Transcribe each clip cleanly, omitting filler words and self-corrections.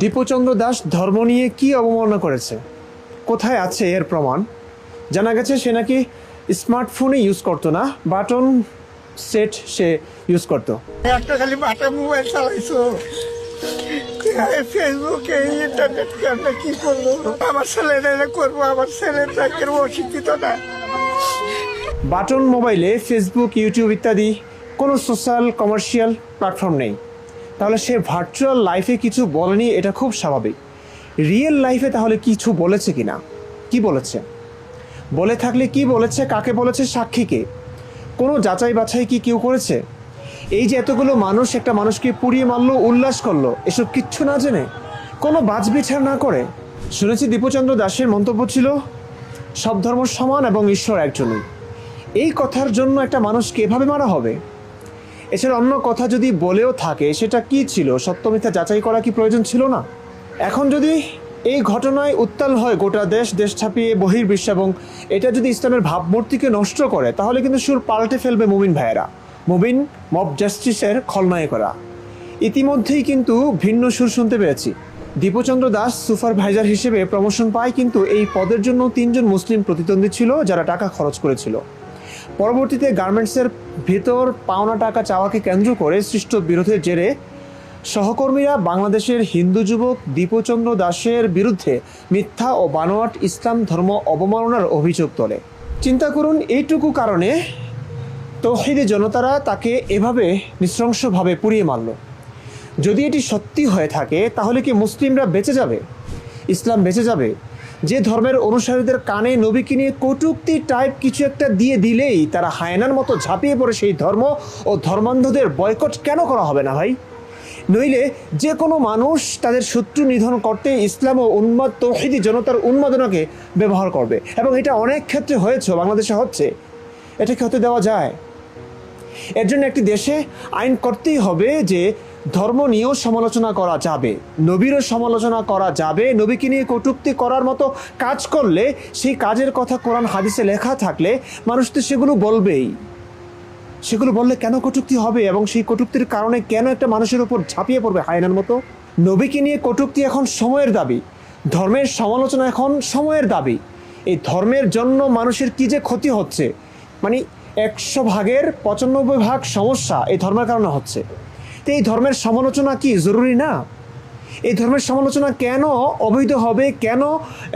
দীপচন্দ্র দাস ধর্ম নিয়ে কি অবমাননা করেছে, কোথায় আছে এর প্রমাণ? জানা গেছে সে নাকি স্মার্টফোনে ইউজ করতো না, বাটন সেট সে ইউজ করতো। একটা খালি বাটা মোবাইল চালাইছো, ফেসবুকে ইন্টারনেট আমরা কি করবো? আমার ছেলেরা করবো, আমার ছেলেরা অশিক্ষিত না। বাটন মোবাইলে ফেসবুক, ইউটিউব ইত্যাদি কোনো সোশ্যাল কমার্শিয়াল প্ল্যাটফর্ম নেই, তাহলে সে ভার্চুয়াল লাইফে কিছু বলেনি, এটা খুব স্বাভাবিক। রিয়েল লাইফে তাহলে কিছু বলেছে কি না, কি বলেছে? বলে থাকলে কি বলেছে, কাকে বলেছে, সাক্ষীকে? কোনো যাচাই বাছাই কি কেউ করেছে? এই যে এতগুলো মানুষ একটা মানুষকে পুড়িয়ে মারলো, উল্লাস করলো, এসব কিচ্ছু না জেনে, কোনো বাছবিচার না করে। শুনেছি দীপচন্দ্র দাসের মন্তব্য ছিল সব ধর্ম সমান এবং ঈশ্বর একজনই। এই কথার জন্য একটা মানুষকে এভাবে মারা হবে? এছাড়া অন্য কথা যদি বলেও থাকে, সেটা কি ছিল, সত্য মিথ্যা যাচাই করা কি প্রয়োজন ছিল না? এখন যদি এই ঘটনায় উত্তাল হয় গোটা দেশ, দেশ ছাপিয়ে বহির্বিশ্ব, এবং এটা যদি ইসলামের ভাবমূর্তিকে নষ্ট করে, তাহলে কিন্তু সুর পাল্টে ফেলবে মুমিন ভাইয়েরা। মুমিন মব জাস্টিসের খলনায়করা ইতিমধ্যেই কিন্তু ভিন্ন সুর শুনতে পেয়েছি। দীপচন্দ্র দাস সুপারভাইজার হিসেবে প্রমোশন পায়, কিন্তু এই পদের জন্য 3 জন মুসলিম প্রতিদ্বন্দ্বী ছিল যারা টাকা খরচ করেছিল। পরবর্তীতে গার্মেন্টসের ভেতর পাওনা টাকা চাওয়াকে কেন্দ্র করে সৃষ্ট বিরোধের জেরে সহকর্মীরা বাংলাদেশের হিন্দু যুবক দীপচন্দ্র দাসের বিরুদ্ধে মিথ্যা ও বানোয়াট ইসলাম ধর্ম অবমাননার অভিযোগ তোলে। চিন্তা করুন, এইটুকু কারণে তৌহিদি জনতারা তাকে এভাবে নৃশংসভাবে পুড়িয়ে মারল। যদি এটি সত্যি হয়ে থাকে, তাহলে কি মুসলিমরা বেঁচে যাবে, ইসলাম বেঁচে যাবে? যে ধর্মের অনুসারীদের কানে নবীকে নিয়ে কটূক্তি টাইপ কিছু একটা দিয়ে দিলেই তারা হায়নার মতো ঝাঁপিয়ে পড়ে সেই ধর্ম ও ধর্মান্ধদের বয়কট কেন করা হবে না ভাই? নইলে যে কোনো মানুষ তাদের শত্রু নিধন করতে ইসলাম ও উন্মাদ তৌহিদি জনতার উন্মাদনাকে ব্যবহার করবে, এবং এটা অনেক ক্ষেত্রে হয়েছে, বাংলাদেশে হচ্ছে। এটাকে হতে দেওয়া যায়? এর জন্য একটি দেশে আইন করতেই হবে যে ধর্ম নিয়েও সমালোচনা করা যাবে, নবীরও সমালোচনা করা যাবে। নবীকে নিয়ে কটূক্তি করার মতো কাজ করলে, সেই কাজের কথা কোরআন হাদিসে লেখা থাকলে মানুষ তো সেগুলো বলবেই। সেগুলো বললে কেন কটূক্তি হবে, এবং সেই কটূক্তির কারণে কেন একটা মানুষের উপর ঝাঁপিয়ে পড়বে হায়নার মতো? নবীকে নিয়ে কটূক্তি এখন সময়ের দাবি, ধর্মের সমালোচনা এখন সময়ের দাবি। এই ধর্মের জন্য মানুষের কি যে ক্ষতি হচ্ছে, মানে 100 ভাগের 95 ভাগ সমস্যা এই ধর্মের কারণে হচ্ছে। তো এই ধর্মের সমালোচনা কি জরুরি না? এই ধর্মের সমালোচনা কেন অবৈধ হবে, কেন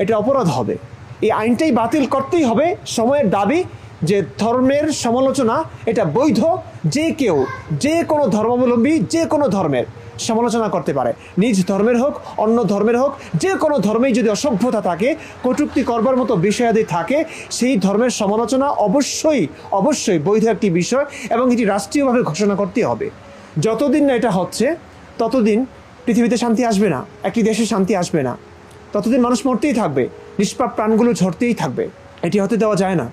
এটা অপরাধ হবে? এই আইনটাই বাতিল করতেই হবে, সময়ের দাবি যে ধর্মের সমালোচনা এটা বৈধ। যে কেউ, যে কোনো ধর্মাবলম্বী, যে কোনো ধর্মের সমালোচনা করতে পারে, নিজ ধর্মের হোক, অন্য ধর্মের হোক, যে কোনো ধর্মেই যদি অসভ্যতা থাকে, কটূক্তি করবার মতো বিষয়াদি থাকে, সেই ধর্মের সমালোচনা অবশ্যই অবশ্যই বৈধ একটি বিষয়, এবং এটি রাষ্ট্রীয়ভাবে ঘোষণা করতে হবে। যতদিন না এটা হচ্ছে, ততদিন পৃথিবীতে শান্তি আসবে না, একটি দেশে শান্তি আসবে না, ততদিন মানুষ মরতেই থাকবে, নিষ্পাপ প্রাণগুলো ঝরতেই থাকবে। এটি হতে দেওয়া যায় না।